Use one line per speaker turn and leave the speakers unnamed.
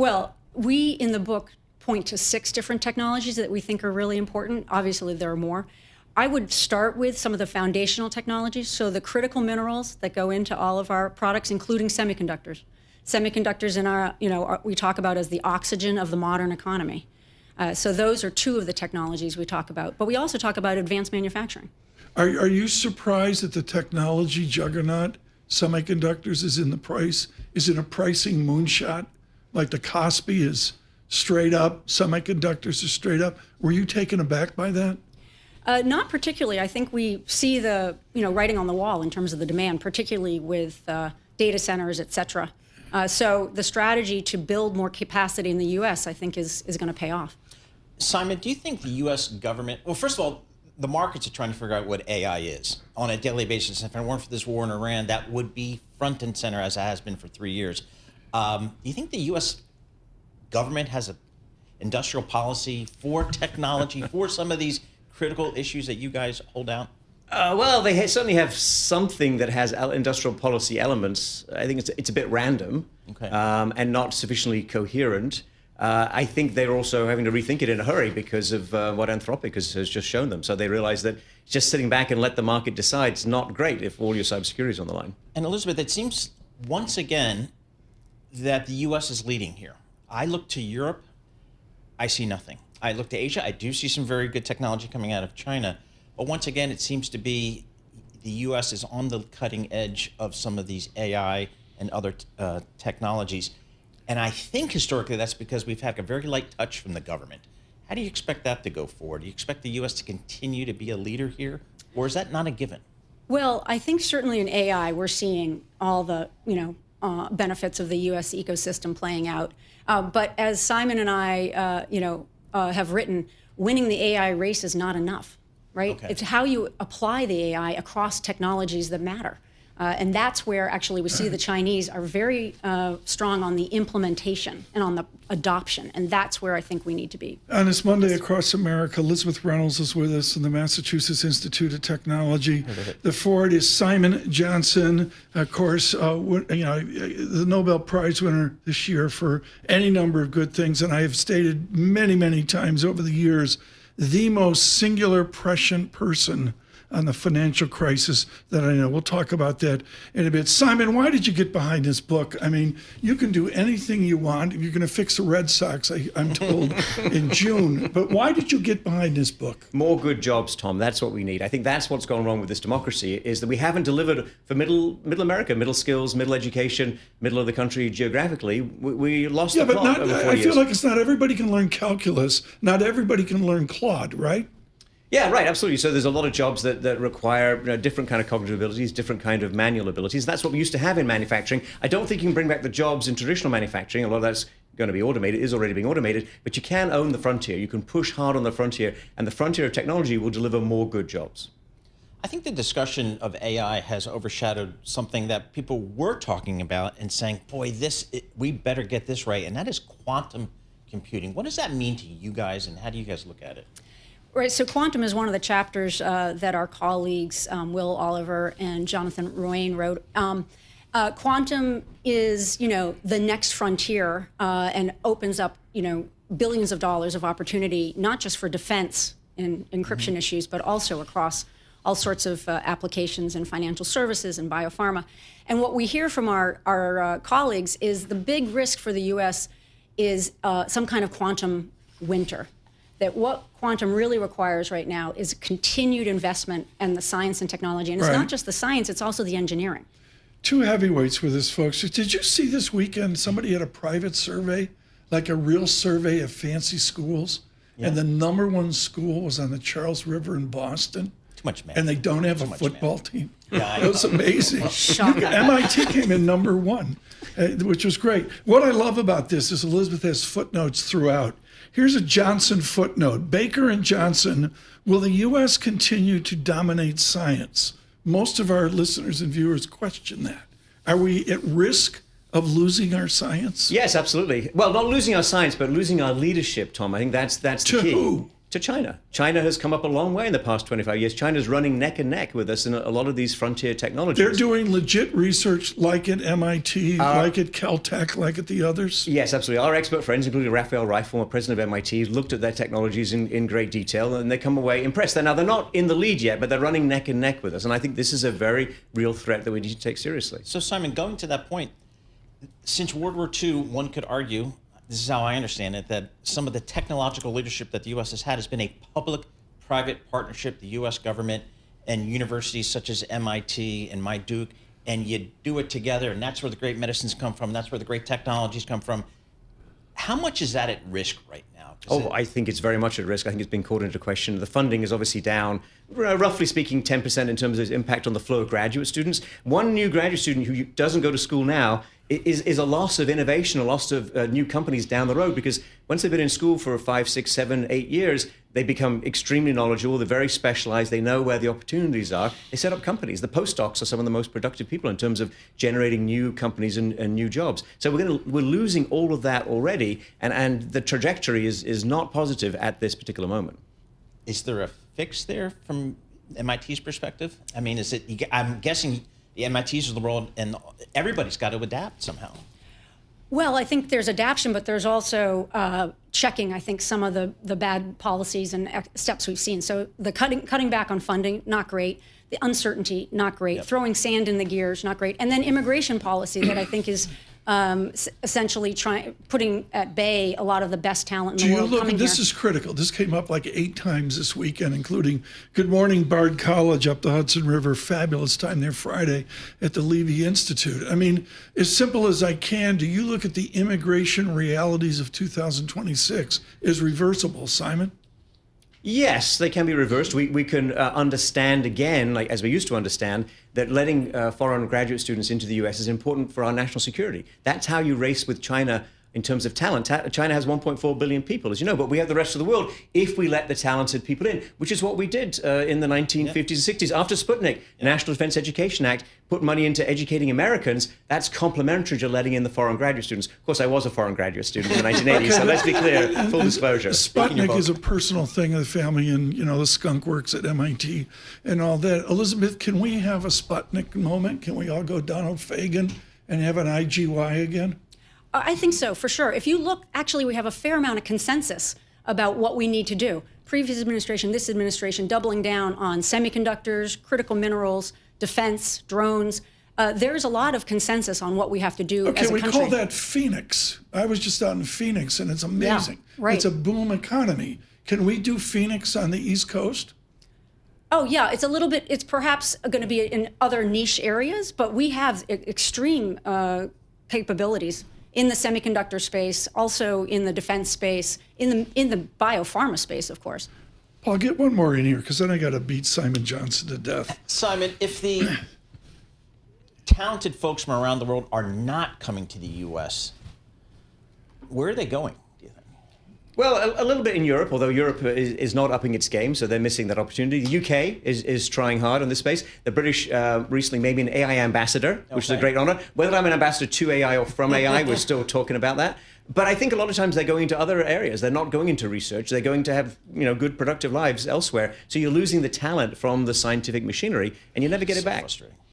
Well, we in the book point to 6 different technologies that we think are really important. Obviously, there are more. I would start with some of the foundational technologies, so the critical minerals that go into all of our products, including semiconductors. Semiconductors in our, we talk about as the oxygen of the modern economy. So those are 2 of the technologies we talk about. But we also talk about advanced manufacturing.
Are you surprised that the technology juggernaut, semiconductors, is in the price? Is it a pricing moonshot? Like the Kospi is straight up, semiconductors are straight up. Were you taken aback by that?
Not particularly. I think we see the writing on the wall in terms of the demand, particularly with data centers, et cetera. So the strategy to build more capacity in the U.S., I think, is going to pay off.
Simon, do you think the U.S. government, well, first of all, the markets are trying to figure out what AI is on a daily basis. If it weren't for this war in Iran, that would be front and center as it has been for 3 years. Do you think the U.S. government has an industrial policy for technology, for some of these critical issues that you guys hold out?
Well, they certainly have something that has industrial policy elements. I think it's a bit random,
okay,
and not sufficiently coherent. I think they're also having to rethink it in a hurry because of what Anthropic has just shown them. So they realize that just sitting back and let the market decide is not great if all your cybersecurity is on the line.
And Elisabeth, it seems once again that the U.S. is leading here. I look to Europe, I see nothing. I look to Asia, I do see some very good technology coming out of China. But once again, it seems to be the U.S. is on the cutting edge of some of these AI and other technologies. And I think historically that's because we've had a very light touch from the government. How do you expect that to go forward? Do you expect the U.S. to continue to be a leader here? Or is that not a given?
Well, I think certainly in AI, we're seeing all the, benefits of the U.S. ecosystem playing out. But as Simon and I, have written, winning the AI race is not enough, right?
Okay.
It's how you apply the AI across technologies that matter. And that's where actually we see the Chinese are very strong on the implementation and on the adoption. And that's where I think we need to be.
On this Monday Across America, Elisabeth Reynolds is with us from the Massachusetts Institute of Technology. The forward is Simon Johnson, of course, the Nobel Prize winner this year for any number of good things. And I have stated many, many times over the years, the most singular prescient person on the financial crisis that I know. We'll talk about that in a bit. Simon, why did you get behind this book? I mean, you can do anything you want. You're going to fix the Red Sox, I'm told, in June. But why did you get behind this book?
More good jobs, Tom. That's what we need. I think that's what's gone wrong with this democracy, is that we haven't delivered for middle America, middle skills, middle education, middle of the country geographically. We lost the plot over 4 years.
I feel like it's not everybody can learn calculus. Not everybody can learn Claude, right?
Yeah, right, absolutely. So there's a lot of jobs that require different kind of cognitive abilities, different kind of manual abilities. That's what we used to have in manufacturing. I don't think you can bring back the jobs in traditional manufacturing. A lot of that's going to be automated, is already being automated, but you can own the frontier. You can push hard on the frontier, and the frontier of technology will deliver more good jobs.
I think the discussion of AI has overshadowed something that people were talking about and saying, boy, we better get this right, and that is quantum computing. What does that mean to you guys, and how do you guys look at it?
Right, so quantum is one of the chapters that our colleagues, Will Oliver and Jonathan Ruane, wrote. Quantum is, the next frontier and opens up, billions of dollars of opportunity, not just for defense and encryption issues, but also across all sorts of applications in financial services and biopharma. And what we hear from our colleagues is the big risk for the U.S. is some kind of quantum winter. That what quantum really requires right now is continued investment in the science and technology. And it's not just the science, it's also the engineering.
2 heavyweights with us, folks. Did you see this weekend somebody had a private survey, like a real survey of fancy schools? Yeah. And the #1 school was on the Charles River in Boston.
Too much math.
And they don't have a football team.
Yeah,
it was amazing.
Shocking.
MIT came in #1, which was great. What I love about this is Elisabeth has footnotes throughout. Here's a Johnson footnote. Baker and Johnson, will the U.S. continue to dominate science? Most of our listeners and viewers question that. Are we at risk of losing our science?
Yes, absolutely. Well, not losing our science, but losing our leadership, Tom. I think that's the key.
To who?
to China. China has come up a long way in the past 25 years. China's running neck and neck with us in a lot of these frontier technologies.
They're doing legit research like at MIT, like at Caltech, like at the others?
Yes, absolutely. Our expert friends, including Raphael Reif, former president of MIT, looked at their technologies in great detail, and they come away impressed. Now, they're not in the lead yet, but they're running neck and neck with us. And I think this is a very real threat that we need to take seriously.
So, Simon, going to that point, since World War II, one could argue, this is how I understand it, that some of the technological leadership that the U.S. has been a public-private partnership, the U.S. government and universities such as MIT and my Duke, and you do it together, and that's where the great medicines come from, that's where the great technologies come from. How much is that at risk right now?
I think it's very much at risk. I think it's been called into question. The funding is obviously down, roughly speaking, 10% in terms of its impact on the flow of graduate students. One new graduate student who doesn't go to school now is a loss of innovation, a loss of new companies down the road, because once they've been in school for 5, 6, 7, 8 years, they become extremely knowledgeable. They're very specialized. They know where the opportunities are. They set up companies. The postdocs are some of the most productive people in terms of generating new companies and new jobs. So we're losing all of that already, and the trajectory is not positive at this particular moment.
Is there a fix there from MIT's perspective? I mean, I'm guessing the MITs of the world and everybody's got to adapt somehow.
Well, I think there's adaptation, but there's also checking, I think, some of the bad policies and steps we've seen. So the cutting back on funding, not great. The uncertainty, not great.
Yep.
Throwing sand in the gears, not great. And then immigration policy that I think is essentially putting at bay a lot of the best talent in the world coming here.
This is critical. This came up like 8 times this weekend, including Good Morning Bard College up the Hudson River. Fabulous time there Friday at the Levy Institute. I mean, as simple as I can, do you look at the immigration realities of 2026 as reversible, Simon?
Yes, they can be reversed. We can understand again, like as we used to understand, that letting foreign graduate students into the US is important for our national security. That's how you race with China in terms of talent. China has 1.4 billion people, as you know, but we have the rest of the world if we let the talented people in, which is what we did in the 1950s and 60s. After Sputnik, the National Defense Education Act put money into educating Americans. That's complementary to letting in the foreign graduate students. Of course, I was a foreign graduate student in the 1980s, so let's be clear, full disclosure.
Sputnik is a personal thing of the family, and, you know, the skunk works at MIT and all that. Elizabeth, can we have a Sputnik moment? Can we all go Donald Fagen and have an IGY again?
I think so, for sure. If you look, actually, we have a fair amount of consensus about what we need to do. Previous administration, this administration, doubling down on semiconductors, critical minerals, defense, drones. There's a lot of consensus on what we have to do as a country.
We call that Phoenix. I was just out in Phoenix, and it's amazing.
Yeah, right.
It's a boom economy. Can we do Phoenix on the East Coast?
Oh, yeah, it's a little bit, it's perhaps going to be in other niche areas, but we have extreme capabilities in the semiconductor space, also in the defense space, in the biopharma space, of course.
Paul, get one more in here, because then I got to beat Simon Johnson to death.
Simon, if the talented folks from around the world are not coming to the U.S., where are they going, do you think?
Well, a little bit in Europe, although Europe is not upping its game, so they're missing that opportunity. The UK is trying hard on this space. The British recently made me an AI ambassador, which is a great honor. Whether I'm an ambassador to AI or from AI, we're still talking about that. But I think a lot of times they're going into other areas. They're not going into research. They're going to have, you know, good, productive lives elsewhere. So you're losing the talent from the scientific machinery, and you never get it back.
Frustrating.